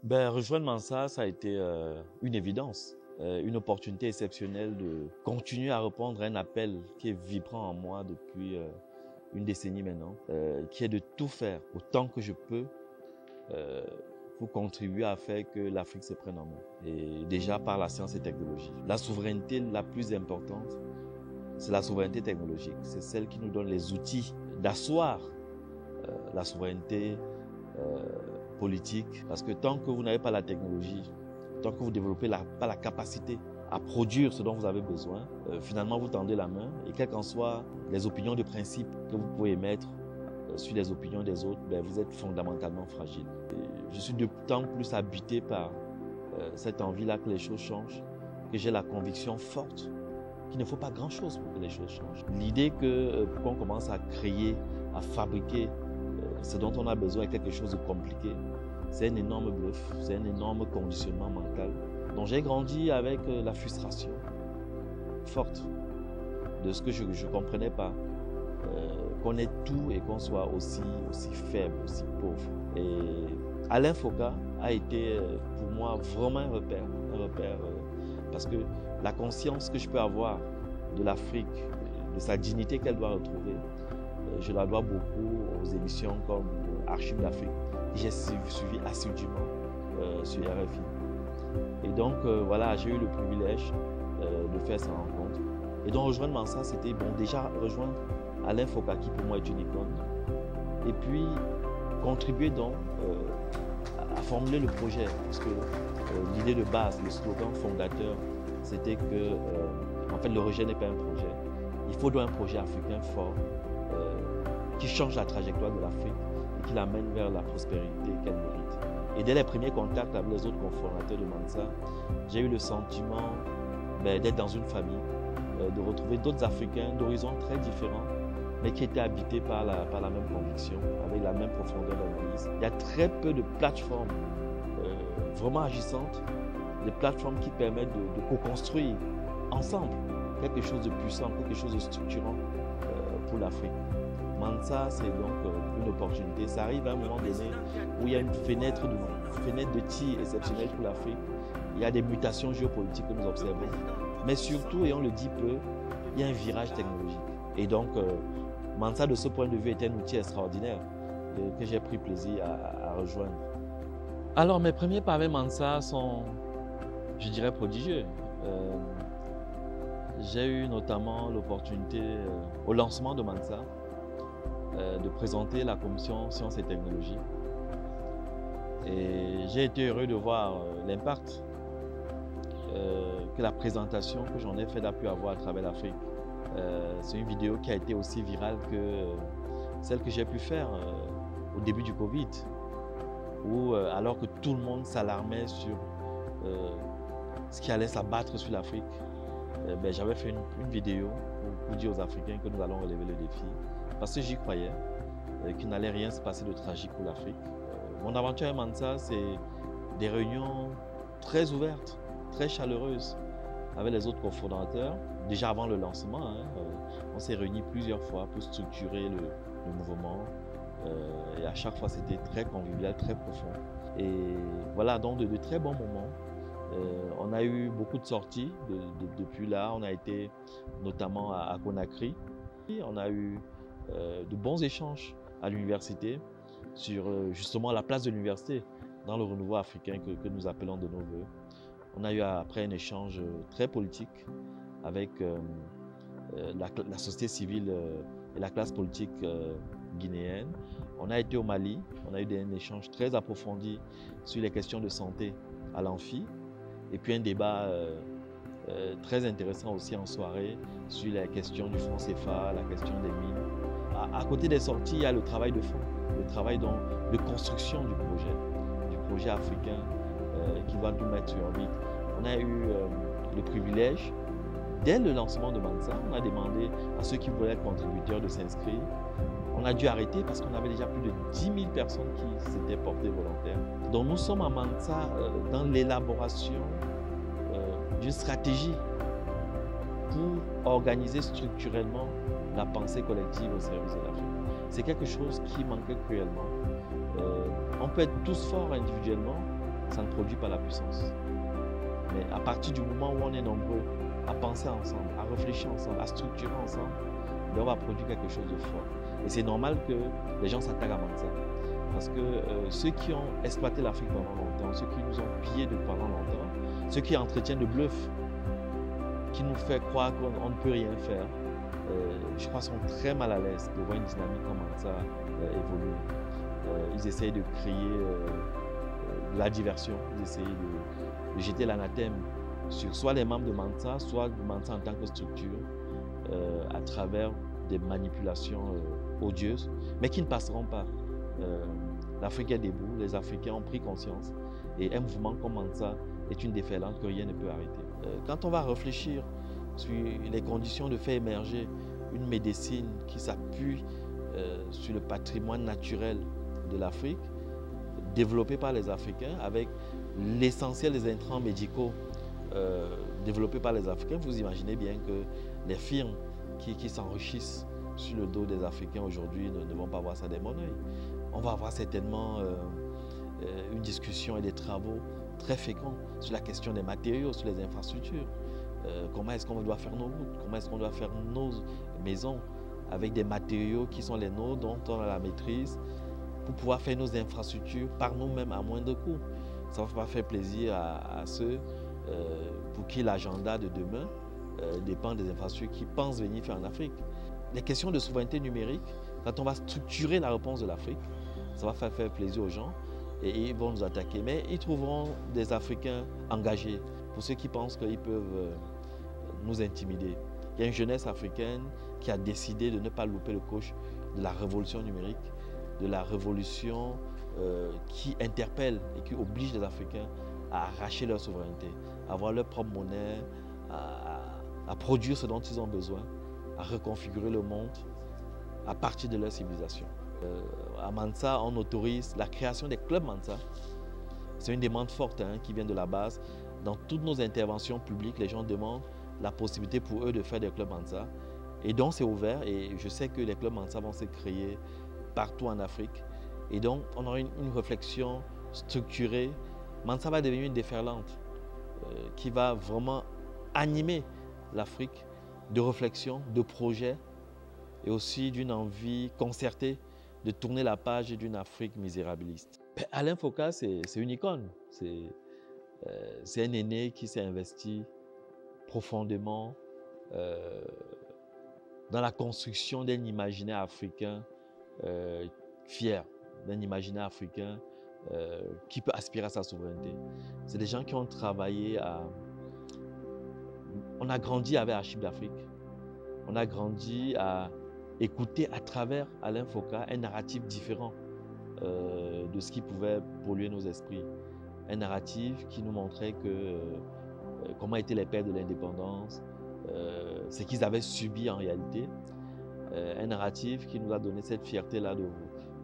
Rejoindre Mansa, ça a été une évidence, une opportunité exceptionnelle de continuer à répondre à un appel qui est vibrant en moi depuis une décennie maintenant, qui est de tout faire autant que je peux pour contribuer à faire que l'Afrique se prenne en main. Et déjà par la science et technologie. La souveraineté la plus importante, c'est la souveraineté technologique. C'est celle qui nous donne les outils d'asseoir la souveraineté politique. Parce que tant que vous n'avez pas la technologie, tant que vous ne développez pas la capacité à produire ce dont vous avez besoin, finalement vous tendez la main et quelles qu'en soient les opinions de principe que vous pouvez émettre sur les opinions des autres, vous êtes fondamentalement fragile. Et je suis de plus en plus habité par cette envie-là que les choses changent, que j'ai la conviction forte qu'il ne faut pas grand-chose pour que les choses changent. L'idée pour qu'on commence à créer, à fabriquer ce dont on a besoin est quelque chose de compliqué, c'est un énorme bluff, c'est un énorme conditionnement mental. Donc j'ai grandi avec la frustration forte de ce que je ne comprenais pas. Qu'on ait tout et qu'on soit aussi faible, aussi pauvre. Et Alain Foka a été pour moi vraiment un repère parce que la conscience que je peux avoir de l'Afrique, de sa dignité qu'elle doit retrouver, je la dois beaucoup aux émissions comme Archives d'Afrique, que j'ai suivi assidûment sur RFI. Et donc voilà, j'ai eu le privilège de faire sa rencontre. Et donc rejoindre Mansa, c'était déjà rejoindre Alain Foka, qui pour moi est une icône, et puis contribuer donc à formuler le projet, parce que l'idée de base, le slogan fondateur, c'était que en fait le rejet n'est pas un projet. Il faut donc un projet africain fort qui change la trajectoire de l'Afrique et qui l'amène vers la prospérité qu'elle mérite. Et dès les premiers contacts avec les autres cofondateurs de Mansa, j'ai eu le sentiment d'être dans une famille, de retrouver d'autres Africains d'horizons très différents, mais qui étaient habités par la même conviction, avec la même profondeur d'analyse. Il y a très peu de plateformes vraiment agissantes, des plateformes qui permettent de co-construire ensemble quelque chose de puissant, quelque chose de structurant pour l'Afrique. Mansa, c'est donc une opportunité. Ça arrive à un moment donné où il y a une fenêtre de tir exceptionnelle pour l'Afrique. Il y a des mutations géopolitiques que nous observons. Mais surtout, et on le dit peu, il y a un virage technologique. Et donc, Mansa, de ce point de vue, est un outil extraordinaire que j'ai pris plaisir à rejoindre. Alors, mes premiers pas avec Mansa sont, je dirais, prodigieux. J'ai eu notamment l'opportunité, au lancement de Mansa, de présenter la commission sciences et technologies. Et j'ai été heureux de voir l'impact que la présentation que j'en ai faite a pu avoir à travers l'Afrique. C'est une vidéo qui a été aussi virale que celle que j'ai pu faire au début du Covid, où alors que tout le monde s'alarmait sur ce qui allait s'abattre sur l'Afrique, j'avais fait une vidéo pour dire aux Africains que nous allons relever le défi, parce que j'y croyais, qu'il n'allait rien se passer de tragique pour l'Afrique. Mon aventure avec Mansa, c'est des réunions très ouvertes, très chaleureuses avec les autres cofondateurs. Déjà avant le lancement, on s'est réunis plusieurs fois pour structurer le mouvement. Et à chaque fois, c'était très convivial, très profond. Et voilà, donc de très bons moments. On a eu beaucoup de sorties depuis là. On a été notamment à Conakry. On a eu de bons échanges à l'université sur justement la place de l'université dans le renouveau africain que nous appelons de nos voeux. On a eu après un échange très politique avec la société civile et la classe politique guinéenne. On a été au Mali, on a eu un échange très approfondi sur les questions de santé à l'Amphi, et puis un débat très intéressant aussi en soirée sur la question du franc CFA, la question des mines. À côté des sorties, il y a le travail de fond, le travail de construction du projet africain qui va nous mettre sur orbite. On a eu le privilège, dès le lancement de Mansa, on a demandé à ceux qui voulaient être contributeurs de s'inscrire. On a dû arrêter parce qu'on avait déjà plus de 10 000 personnes qui s'étaient portées volontaires. Donc nous sommes à Mansa dans l'élaboration d'une stratégie pour organiser structurellement la pensée collective au service de l'Afrique. C'est quelque chose qui manquait cruellement. On peut être tous forts individuellement, ça ne produit pas la puissance. Mais à partir du moment où on est nombreux à penser ensemble, à réfléchir ensemble, à structurer ensemble, on va produire quelque chose de fort. Et c'est normal que les gens s'attaquent à Mansa. Parce que ceux qui ont exploité l'Afrique pendant longtemps, ceux qui nous ont pillés pendant longtemps, ceux qui entretiennent le bluff, qui nous fait croire qu'on ne peut rien faire, je crois, sont très mal à l'aise de voir une dynamique comme Mansa évoluer. Ils essayent de créer la diversion, ils essayent de jeter l'anathème sur soit les membres de Mansa, soit de Mansa en tant que structure, à travers des manipulations odieuses, mais qui ne passeront pas. L'Afrique est debout, les Africains ont pris conscience et un mouvement comme Mansa est une déferlante que rien ne peut arrêter. Quand on va réfléchir sur les conditions de faire émerger une médecine qui s'appuie sur le patrimoine naturel de l'Afrique, développé par les Africains, avec l'essentiel des intrants médicaux développés par les Africains, vous imaginez bien que les firmes qui s'enrichissent sur le dos des Africains aujourd'hui ne vont pas voir ça d'un bon oeil. On va avoir certainement une discussion et des travaux très féconds sur la question des matériaux, sur les infrastructures. Comment est-ce qu'on doit faire nos routes, comment est-ce qu'on doit faire nos maisons avec des matériaux qui sont les nôtres, dont on a la maîtrise, pour pouvoir faire nos infrastructures par nous-mêmes à moindre coût. Ça ne va pas faire plaisir à ceux pour qui l'agenda de demain dépend des infrastructures qui pensent venir faire en Afrique. Les questions de souveraineté numérique, quand on va structurer la réponse de l'Afrique, ça va faire plaisir aux gens et ils vont nous attaquer. Mais ils trouveront des Africains engagés pour ceux qui pensent qu'ils peuvent nous intimider. Il y a une jeunesse africaine qui a décidé de ne pas louper le coche de la révolution numérique, de la révolution qui interpelle et qui oblige les Africains à arracher leur souveraineté, à avoir leur propre monnaie, à produire ce dont ils ont besoin, à reconfigurer le monde à partir de leur civilisation. À Mansa, on autorise la création des clubs Mansa. C'est une demande forte qui vient de la base. Dans toutes nos interventions publiques, les gens demandent la possibilité pour eux de faire des clubs Mansa. Et donc c'est ouvert et je sais que les clubs Mansa vont se créer partout en Afrique. Et donc on aura une réflexion structurée. Mansa va devenir une déferlante qui va vraiment animer l'Afrique de réflexion, de projets et aussi d'une envie concertée de tourner la page d'une Afrique misérabiliste. Alain Foka, c'est une icône. C'est un aîné qui s'est investi profondément dans la construction d'un imaginaire africain fier, d'un imaginaire africain qui peut aspirer à sa souveraineté. C'est des gens qui ont travaillé à... On a grandi avec Archives d'Afrique. On a grandi à écouter à travers Alain Foka un narratif différent de ce qui pouvait polluer nos esprits. Un narratif qui nous montrait comment étaient les pères de l'indépendance, ce qu'ils avaient subi en réalité. Un narratif qui nous a donné cette fierté-là,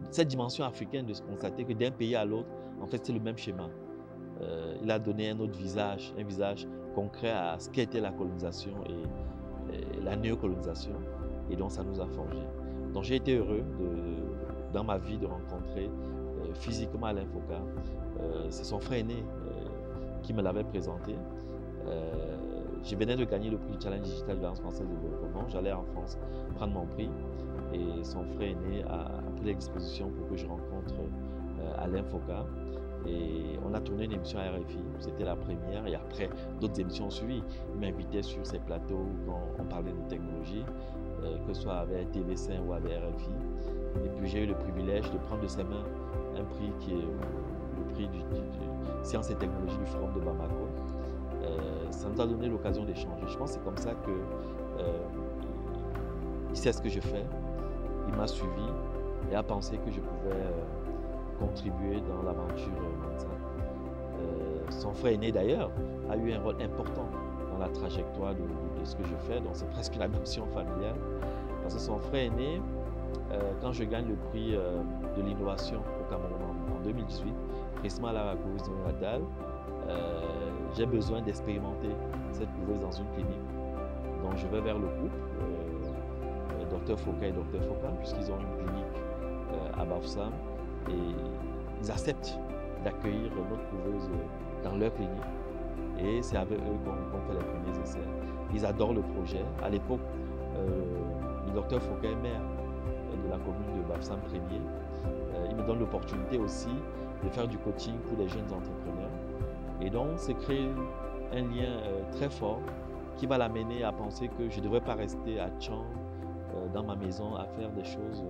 cette dimension africaine de se constater que d'un pays à l'autre, en fait, c'est le même schéma. Il a donné un autre visage, un visage concret à ce qu'était la colonisation et la néocolonisation. Et donc, ça nous a forgé. Donc, j'ai été heureux dans ma vie de rencontrer physiquement Alain Foka. C'est son frère aîné qui me l'avait présenté. Je venais de gagner le prix du Challenge Digital de l'Alliance française de développement. J'allais en France prendre mon prix et son frère aîné a pris l'exposition pour que je rencontre Alain Foka. Et on a tourné une émission à RFI, c'était la première et après d'autres émissions ont suivi. Il m'invitait sur ses plateaux quand on parlait de technologie, que ce soit avec TV5 ou avec RFI. Et puis j'ai eu le privilège de prendre de ses mains un prix qui est le prix du Sciences et Technologies du Forum de Bamako. Ça nous a donné l'occasion d'échanger. Je pense que c'est comme ça qu'il sait ce que je fais. Il m'a suivi et a pensé que je pouvais contribuer dans l'aventure Mansa. Son frère aîné d'ailleurs a eu un rôle important dans la trajectoire de ce que je fais, donc c'est presque une adoption familiale. Parce que son frère aîné, quand je gagne le prix de l'innovation au Cameroun en 2018, précisément à la couveuse de Nadal, j'ai besoin d'expérimenter cette couveuse dans une clinique. Donc je vais vers le couple, Dr Foka et Dr Foka, puisqu'ils ont une clinique à Bafoussam, et ils acceptent d'accueillir notre couveuse dans leur clinique. Et c'est avec eux qu'on fait les premiers essais. Ils adorent le projet. À l'époque, le docteur Foucault est maire de la commune de Bafoussam Premier. Il me donne l'opportunité aussi de faire du coaching pour les jeunes entrepreneurs. Et donc, c'est créé un lien très fort qui va l'amener à penser que je ne devrais pas rester à Tchang, dans ma maison, à faire des choses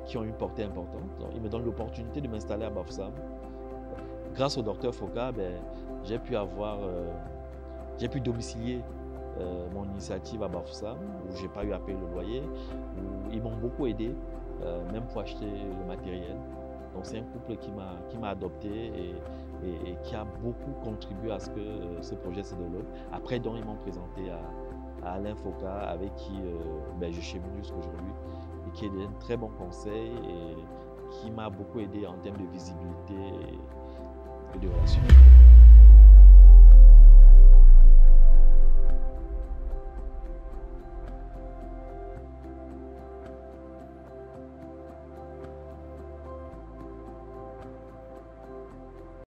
qui ont une portée importante. Donc, il me donne l'opportunité de m'installer à Bafoussam. Grâce au docteur Foucault, j'ai pu domicilier mon initiative à Bafoussam, où je n'ai pas eu à payer le loyer, où ils m'ont beaucoup aidé, même pour acheter le matériel. Donc c'est un couple qui m'a adopté et qui a beaucoup contribué à ce que ce projet se développe. Après, donc, ils m'ont présenté à Alain Foucault, avec qui je chemine jusqu'aujourd'hui, et qui est un très bon conseil et qui m'a beaucoup aidé en termes de visibilité et de relations.